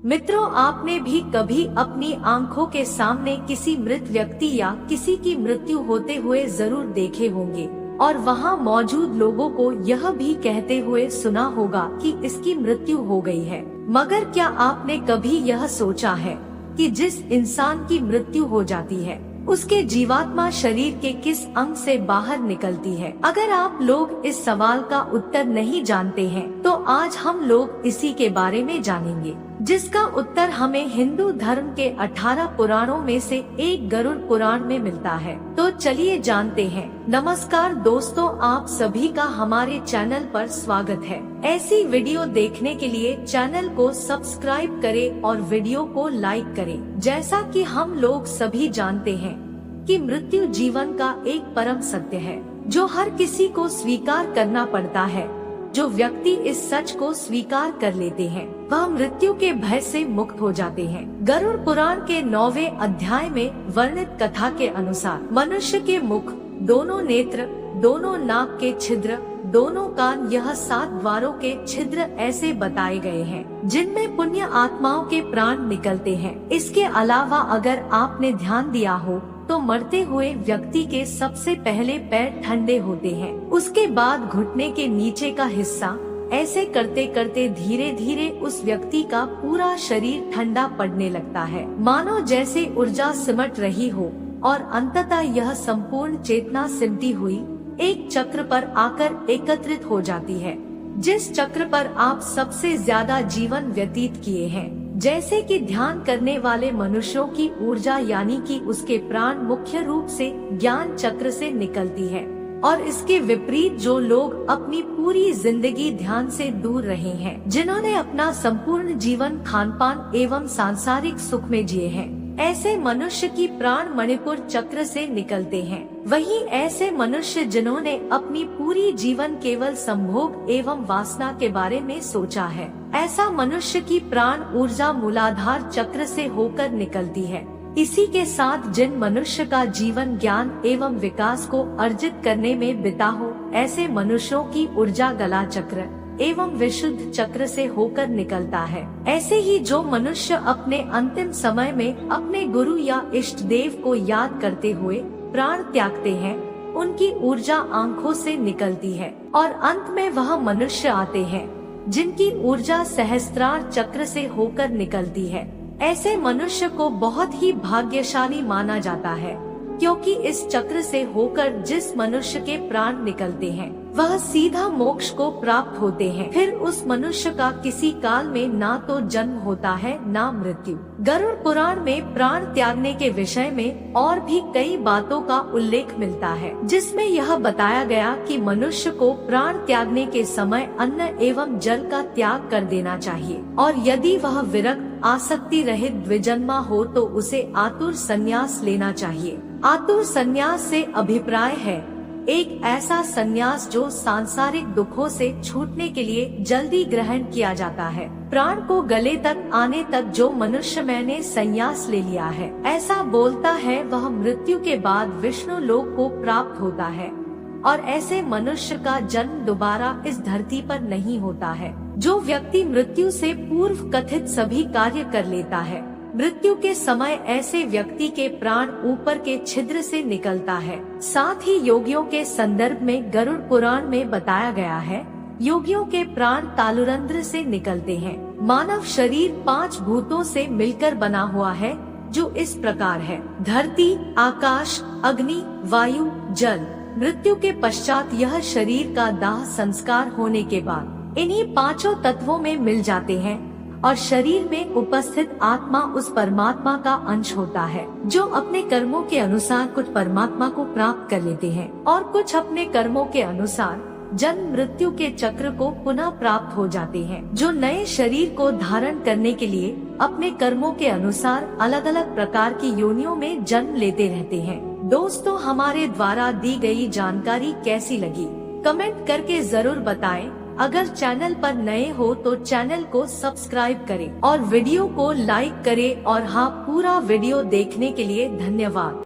मित्रों, आपने भी कभी अपनी आंखों के सामने किसी मृत व्यक्ति या किसी की मृत्यु होते हुए जरूर देखे होंगे और वहां मौजूद लोगों को यह भी कहते हुए सुना होगा कि इसकी मृत्यु हो गई है। मगर क्या आपने कभी यह सोचा है कि जिस इंसान की मृत्यु हो जाती है उसके जीवात्मा शरीर के किस अंग से बाहर निकलती है? अगर आप लोग इस सवाल का उत्तर नहीं जानते हैं तो आज हम लोग इसी के बारे में जानेंगे, जिसका उत्तर हमें हिंदू धर्म के 18 पुराणों में से एक गरुड़ पुराण में मिलता है। तो चलिए जानते हैं। नमस्कार दोस्तों, आप सभी का हमारे चैनल पर स्वागत है। ऐसी वीडियो देखने के लिए चैनल को सब्सक्राइब करें और वीडियो को लाइक करें। जैसा कि हम लोग सभी जानते हैं कि मृत्यु जीवन का एक परम सत्य है जो हर किसी को स्वीकार करना पड़ता है। जो व्यक्ति इस सच को स्वीकार कर लेते हैं वह मृत्यु के भय से मुक्त हो जाते हैं। गरुड़ पुराण के 9वें अध्याय में वर्णित कथा के अनुसार मनुष्य के मुख, दोनों नेत्र, दोनों नाक के छिद्र, दोनों कान, यह 7 द्वारों के छिद्र ऐसे बताए गए हैं जिनमें पुण्य आत्माओं के प्राण निकलते हैं। इसके अलावा अगर आपने ध्यान दिया हो तो मरते हुए व्यक्ति के सबसे पहले पैर ठंडे होते हैं, उसके बाद घुटने के नीचे का हिस्सा। ऐसे करते करते धीरे धीरे उस व्यक्ति का पूरा शरीर ठंडा पड़ने लगता है, मानो जैसे ऊर्जा सिमट रही हो, और अंततः यह संपूर्ण चेतना सिमटी हुई एक चक्र पर आकर एकत्रित हो जाती है, जिस चक्र पर आप सबसे ज्यादा जीवन व्यतीत किए हैं। जैसे कि ध्यान करने वाले मनुष्यों की ऊर्जा यानी कि उसके प्राण मुख्य रूप से ज्ञान चक्र से निकलती है, और इसके विपरीत जो लोग अपनी पूरी जिंदगी ध्यान से दूर रहे हैं, जिन्होंने अपना संपूर्ण जीवन खानपान एवं सांसारिक सुख में जिए हैं, ऐसे मनुष्य की प्राण मणिपुर चक्र से निकलते हैं। वहीं ऐसे मनुष्य जिन्होंने अपनी पूरी जीवन केवल संभोग एवं वासना के बारे में सोचा है, ऐसा मनुष्य की प्राण ऊर्जा मूलाधार चक्र से होकर निकलती है। इसी के साथ जिन मनुष्य का जीवन ज्ञान एवं विकास को अर्जित करने में बिता हो, ऐसे मनुष्यों की ऊर्जा गला चक्र एवं विशुद्ध चक्र से होकर निकलता है। ऐसे ही जो मनुष्य अपने अंतिम समय में अपने गुरु या इष्ट देव को याद करते हुए प्राण त्यागते हैं, उनकी ऊर्जा आंखों से निकलती है, और अंत में वह मनुष्य आते हैं जिनकी ऊर्जा सहस्त्रार चक्र से होकर निकलती है। ऐसे मनुष्य को बहुत ही भाग्यशाली माना जाता है, क्योंकि इस चक्र से होकर जिस मनुष्य के प्राण निकलते हैं वह सीधा मोक्ष को प्राप्त होते हैं। फिर उस मनुष्य का किसी काल में ना तो जन्म होता है ना मृत्यु। गरुड़ पुराण में प्राण त्यागने के विषय में और भी कई बातों का उल्लेख मिलता है, जिसमें यह बताया गया कि मनुष्य को प्राण त्यागने के समय अन्न एवं जल का त्याग कर देना चाहिए, और यदि वह विरक्त आसक्ति रहित द्विजन्मा हो तो उसे आतुर संन्यास लेना चाहिए। आतुर संन्यास से अभिप्राय है एक ऐसा संन्यास जो सांसारिक दुखों से छूटने के लिए जल्दी ग्रहण किया जाता है। प्राण को गले तक आने तक जो मनुष्य मैंने संन्यास ले लिया है, ऐसा बोलता है, वह मृत्यु के बाद विष्णु लोक को प्राप्त होता है, और ऐसे मनुष्य का जन्म दोबारा इस धरती पर नहीं होता है। जो व्यक्ति मृत्यु से पूर्व कथित सभी कार्य कर लेता है, मृत्यु के समय ऐसे व्यक्ति के प्राण ऊपर के छिद्र से निकलता है। साथ ही योगियों के संदर्भ में गरुड़ पुराण में बताया गया है, योगियों के प्राण तालुरंध्र से निकलते हैं। मानव शरीर 5 भूतों से मिलकर बना हुआ है, जो इस प्रकार है: धरती, आकाश, अग्नि, वायु, जल। मृत्यु के पश्चात यह शरीर का दाह संस्कार होने के बाद इन्हीं 5 तत्वों में मिल जाते हैं, और शरीर में उपस्थित आत्मा उस परमात्मा का अंश होता है, जो अपने कर्मों के अनुसार कुछ परमात्मा को प्राप्त कर लेते हैं और कुछ अपने कर्मों के अनुसार जन्म मृत्यु के चक्र को पुनः प्राप्त हो जाते हैं, जो नए शरीर को धारण करने के लिए अपने कर्मों के अनुसार अलग अलग प्रकार की योनियों में जन्म लेते रहते हैं। दोस्तों, हमारे द्वारा दी गई जानकारी कैसी लगी कमेंट करके जरूर बताएं। अगर चैनल पर नए हो तो चैनल को सब्सक्राइब करें और वीडियो को लाइक करें, और हाँ, पूरा वीडियो देखने के लिए धन्यवाद।